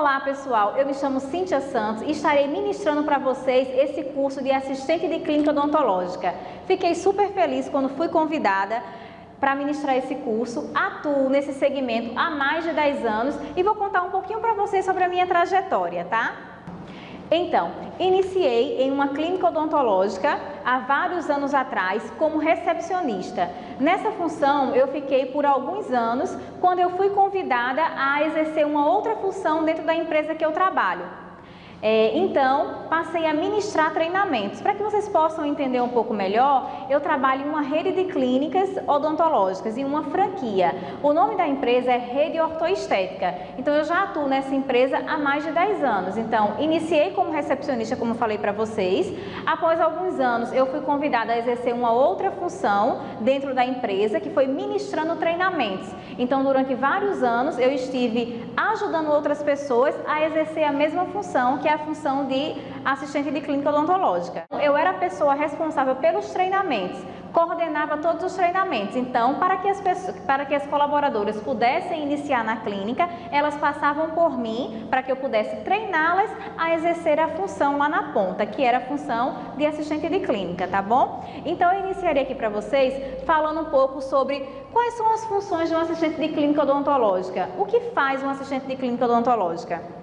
Olá pessoal, eu me chamo Cíntia Santos e estarei ministrando para vocês esse curso de assistente de clínica odontológica. Fiquei super feliz quando fui convidada para ministrar esse curso, atuo nesse segmento há mais de 10 anos e vou contar um pouquinho para vocês sobre a minha trajetória, tá? Então, iniciei em uma clínica odontológica há vários anos atrás como recepcionista. Nessa função eu fiquei por alguns anos quando eu fui convidada a exercer uma outra função dentro da empresa que eu trabalho. Então, passei a ministrar treinamentos. Para que vocês possam entender um pouco melhor, eu trabalho em uma rede de clínicas odontológicas, em uma franquia. O nome da empresa é Rede Ortoestética. Então, eu já atuo nessa empresa há mais de 10 anos. Então, iniciei como recepcionista, como falei para vocês. Após alguns anos, eu fui convidada a exercer uma outra função dentro da empresa, que foi ministrando treinamentos. Então, durante vários anos, eu estive ajudando outras pessoas a exercer a mesma função, que é a função de assistente de clínica odontológica. Eu era a pessoa responsável pelos treinamentos, coordenava todos os treinamentos. Então, para que as colaboradoras pudessem iniciar na clínica, elas passavam por mim para que eu pudesse treiná-las a exercer a função lá na ponta, que era a função de assistente de clínica, tá bom? Então, eu iniciaria aqui para vocês falando um pouco sobre quais são as funções de um assistente de clínica odontológica. O que faz um assistente de clínica odontológica?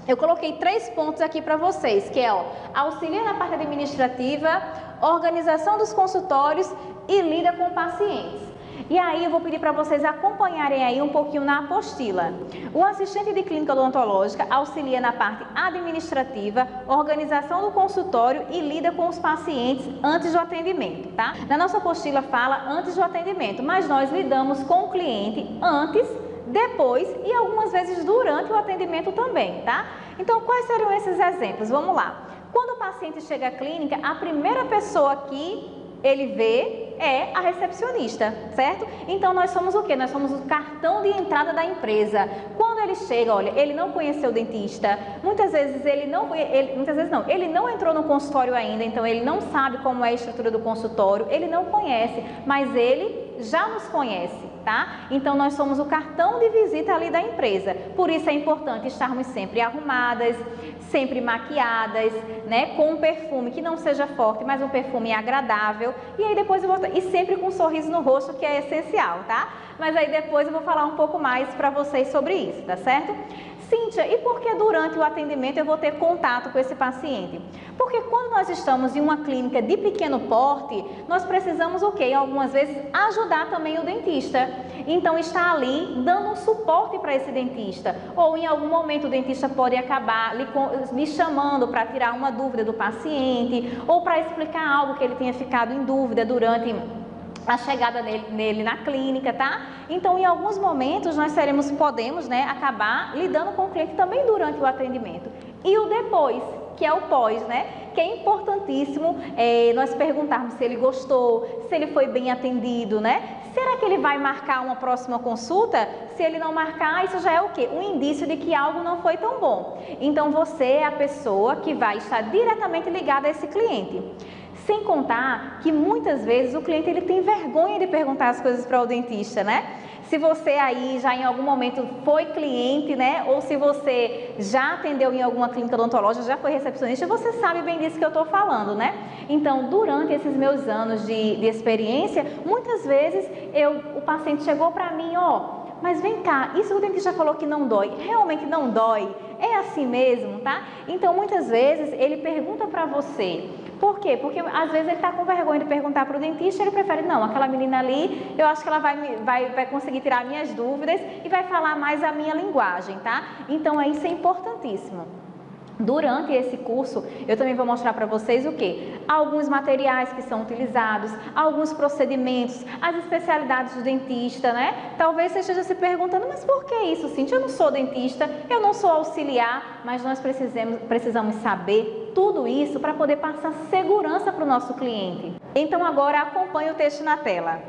Eu coloquei 3 pontos aqui para vocês, que é auxilia na parte administrativa, organização dos consultórios e lida com pacientes. E aí eu vou pedir para vocês acompanharem aí um pouquinho na apostila. O assistente de clínica odontológica auxilia na parte administrativa, organização do consultório e lida com os pacientes antes do atendimento, tá? Na nossa apostila fala antes do atendimento, mas nós lidamos com o cliente antes, depois e algumas vezes durante o atendimento também, tá? Então, quais seriam esses exemplos? Vamos lá. Quando o paciente chega à clínica, a primeira pessoa que ele vê é a recepcionista, certo? Então, nós somos o quê? Nós somos o cartão de entrada da empresa. Quando ele chega, olha, ele não conheceu o dentista, muitas vezes ele não entrou no consultório ainda, então ele não sabe como é a estrutura do consultório, ele não conhece, mas ele já nos conhece, tá? Então, nós somos o cartão de visita ali da empresa. Por isso é importante estarmos sempre arrumadas, sempre maquiadas, né? Com um perfume que não seja forte, mas um perfume agradável. E aí depois e sempre com um sorriso no rosto, que é essencial, tá? Mas aí depois eu vou falar um pouco mais para vocês sobre isso, tá certo? Cíntia, e por que durante o atendimento eu vou ter contato com esse paciente? Porque quando nós estamos em uma clínica de pequeno porte, nós precisamos o quê? Algumas vezes ajudar também o dentista. Então, está ali dando um suporte para esse dentista. Ou em algum momento o dentista pode acabar me chamando para tirar uma dúvida do paciente ou para explicar algo que ele tenha ficado em dúvida durante a chegada nele na clínica, tá? Então, em alguns momentos, nós podemos, né, acabar lidando com o cliente também durante o atendimento. E o depois, que é o pós, né? Que é importantíssimo nós perguntarmos se ele gostou, se ele foi bem atendido, né? Será que ele vai marcar uma próxima consulta? Se ele não marcar, isso já é o quê? Um indício de que algo não foi tão bom. Então, você é a pessoa que vai estar diretamente ligada a esse cliente. Sem contar que muitas vezes o cliente ele tem vergonha de perguntar as coisas para o dentista, né? Se você aí já em algum momento foi cliente, né? Ou se você já atendeu em alguma clínica odontológica, já foi recepcionista, você sabe bem disso que eu estou falando, né? Então, durante esses meus anos de experiência, muitas vezes o paciente chegou para mim, mas vem cá, isso o dentista falou que não dói, realmente não dói? É assim mesmo, tá? Então, muitas vezes ele pergunta para você. Por quê? Porque às vezes ele está com vergonha de perguntar para o dentista, ele prefere, não, aquela menina ali, eu acho que ela vai conseguir tirar minhas dúvidas e vai falar mais a minha linguagem, tá? Então, isso é importantíssimo. Durante esse curso, eu também vou mostrar para vocês o quê? Alguns materiais que são utilizados, alguns procedimentos, as especialidades do dentista, né? Talvez você esteja se perguntando, mas por que isso, Cíntia? Eu não sou dentista, eu não sou auxiliar, mas nós precisamos saber tudo isso para poder passar segurança para o nosso cliente. Então, agora acompanhe o texto na tela.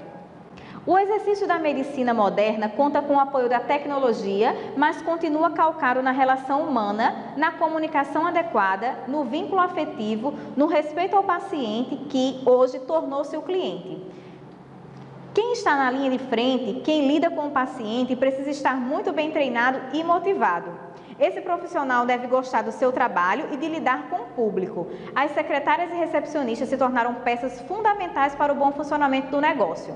O exercício da medicina moderna conta com o apoio da tecnologia, mas continua calcado na relação humana, na comunicação adequada, no vínculo afetivo, no respeito ao paciente que hoje tornou-se o cliente. Quem está na linha de frente, quem lida com o paciente, precisa estar muito bem treinado e motivado. Esse profissional deve gostar do seu trabalho e de lidar com o público. As secretárias e recepcionistas se tornaram peças fundamentais para o bom funcionamento do negócio.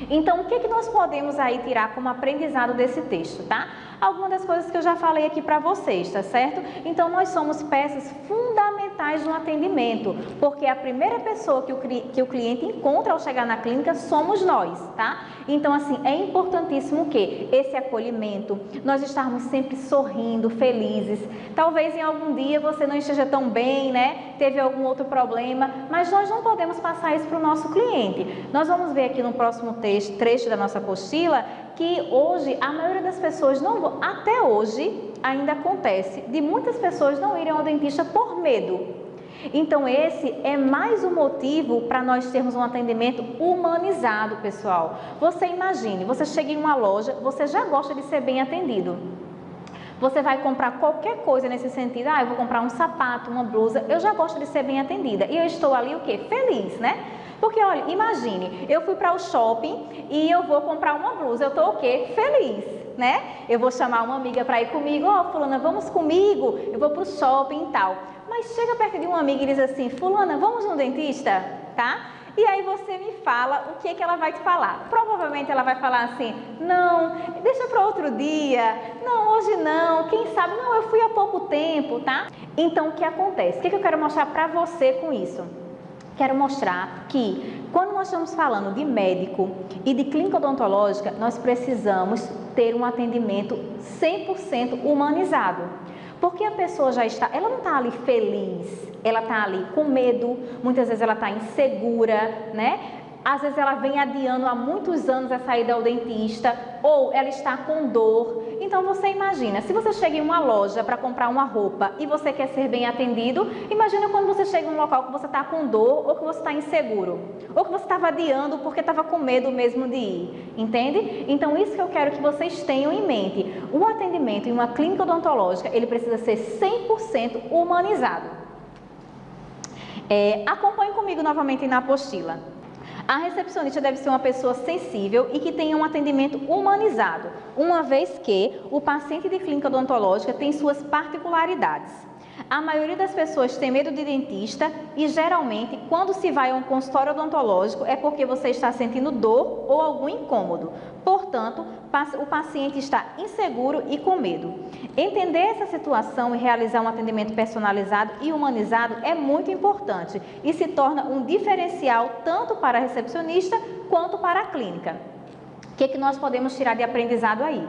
Então, o que nós podemos aí tirar como aprendizado desse texto, tá? Algumas das coisas que eu já falei aqui para vocês, tá certo? Então, nós somos peças fundamentais no atendimento, porque a primeira pessoa que o cliente encontra ao chegar na clínica somos nós, tá? Então, assim, é importantíssimo que esse acolhimento, nós estarmos sempre sorrindo, felizes. Talvez em algum dia você não esteja tão bem, né? Teve algum outro problema, mas nós não podemos passar isso para o nosso cliente. Nós vamos ver aqui no próximo trecho da nossa apostila que hoje a maioria das pessoas não vão, até hoje ainda acontece de muitas pessoas não irem ao dentista por medo. Então esse é mais um motivo para nós termos um atendimento humanizado, pessoal. Você imagine, você chega em uma loja, você já gosta de ser bem atendido. Você vai comprar qualquer coisa nesse sentido, eu vou comprar um sapato, uma blusa, eu já gosto de ser bem atendida. E eu estou ali o quê? Feliz, né? Porque, olha, imagine, eu fui para o shopping e eu vou comprar uma blusa, eu estou o quê? Feliz, né? Eu vou chamar uma amiga para ir comigo, fulana, vamos comigo, eu vou para o shopping e tal. Mas chega perto de uma amiga e diz assim, fulana, vamos no dentista, tá? E aí você me fala o que ela vai te falar. Provavelmente ela vai falar assim, não, deixa para outro dia, não, hoje não, quem sabe, não, eu fui há pouco tempo, tá? Então, o que acontece? O que eu quero mostrar para você com isso? Quero mostrar que quando nós estamos falando de médico e de clínica odontológica, nós precisamos ter um atendimento 100% humanizado. Porque a pessoa já está, ela não está ali feliz, ela está ali com medo, muitas vezes ela está insegura, né? Às vezes ela vem adiando há muitos anos a saída ao dentista, ou ela está com dor. Então você imagina, se você chega em uma loja para comprar uma roupa e você quer ser bem atendido, imagina quando você chega em um local que você está com dor ou que você está inseguro, ou que você estava adiando porque estava com medo mesmo de ir, entende? Então isso que eu quero que vocês tenham em mente. O atendimento em uma clínica odontológica, ele precisa ser 100% humanizado. Acompanhe comigo novamente na apostila. A recepcionista deve ser uma pessoa sensível e que tenha um atendimento humanizado, uma vez que o paciente de clínica odontológica tem suas particularidades. A maioria das pessoas tem medo de dentista e, geralmente, quando se vai a um consultório odontológico é porque você está sentindo dor ou algum incômodo. Portanto, o paciente está inseguro e com medo. Entender essa situação e realizar um atendimento personalizado e humanizado é muito importante e se torna um diferencial tanto para a recepcionista quanto para a clínica. O que nós podemos tirar de aprendizado aí?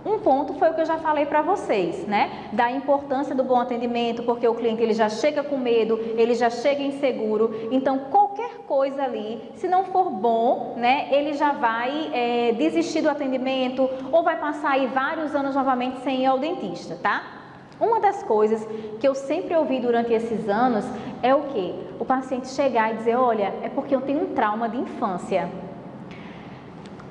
Um ponto foi o que eu já falei para vocês, né? Da importância do bom atendimento, porque o cliente ele já chega com medo, ele já chega inseguro. Então, qualquer coisa ali, se não for bom, né? Ele já vai desistir do atendimento ou vai passar aí vários anos novamente sem ir ao dentista, tá? Uma das coisas que eu sempre ouvi durante esses anos é o quê? O paciente chegar e dizer, olha, é porque eu tenho um trauma de infância.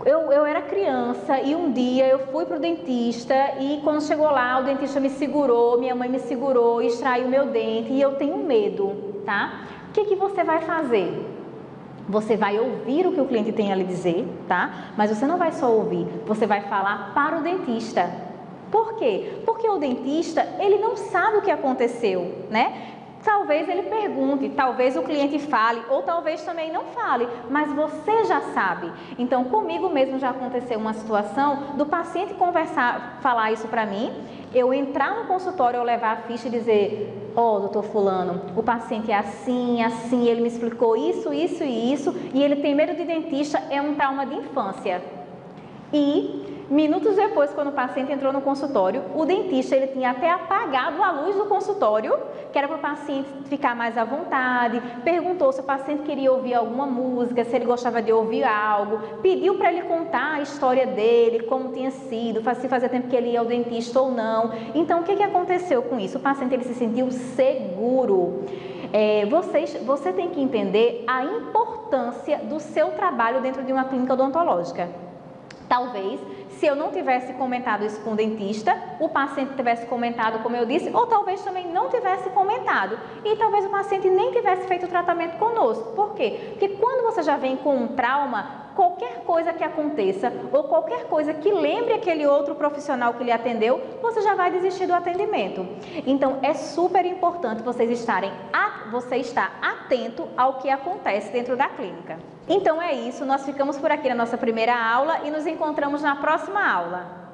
Eu era criança e um dia eu fui para o dentista e quando chegou lá o dentista me segurou, minha mãe me segurou, extraiu meu dente e eu tenho medo, tá? O que você vai fazer? Você vai ouvir o que o cliente tem a lhe dizer, tá? Mas você não vai só ouvir, você vai falar para o dentista. Por quê? Porque o dentista, ele não sabe o que aconteceu, né? Talvez ele pergunte, talvez o cliente fale, ou talvez também não fale, mas você já sabe. Então, comigo mesmo já aconteceu uma situação do paciente falar isso para mim, eu entrar no consultório, eu levar a ficha e dizer, doutor fulano, o paciente é assim, assim, ele me explicou isso, isso e isso, e ele tem medo de dentista, é um trauma de infância. E minutos depois, quando o paciente entrou no consultório, o dentista ele tinha até apagado a luz do consultório, que era para o paciente ficar mais à vontade, perguntou se o paciente queria ouvir alguma música, se ele gostava de ouvir algo, pediu para ele contar a história dele, como tinha sido, se fazia tempo que ele ia ao dentista ou não. Então, o que aconteceu com isso? O paciente ele se sentiu seguro. Você tem que entender a importância do seu trabalho dentro de uma clínica odontológica. Talvez, se eu não tivesse comentado isso com o dentista, o paciente tivesse comentado, como eu disse, ou talvez também não tivesse comentado. E talvez o paciente nem tivesse feito o tratamento conosco. Por quê? Porque quando você já vem com um trauma, qualquer coisa que aconteça ou qualquer coisa que lembre aquele outro profissional que lhe atendeu, você já vai desistir do atendimento. Então, é super importante você estar atento ao que acontece dentro da clínica. Então é isso, nós ficamos por aqui na nossa primeira aula e nos encontramos na próxima aula.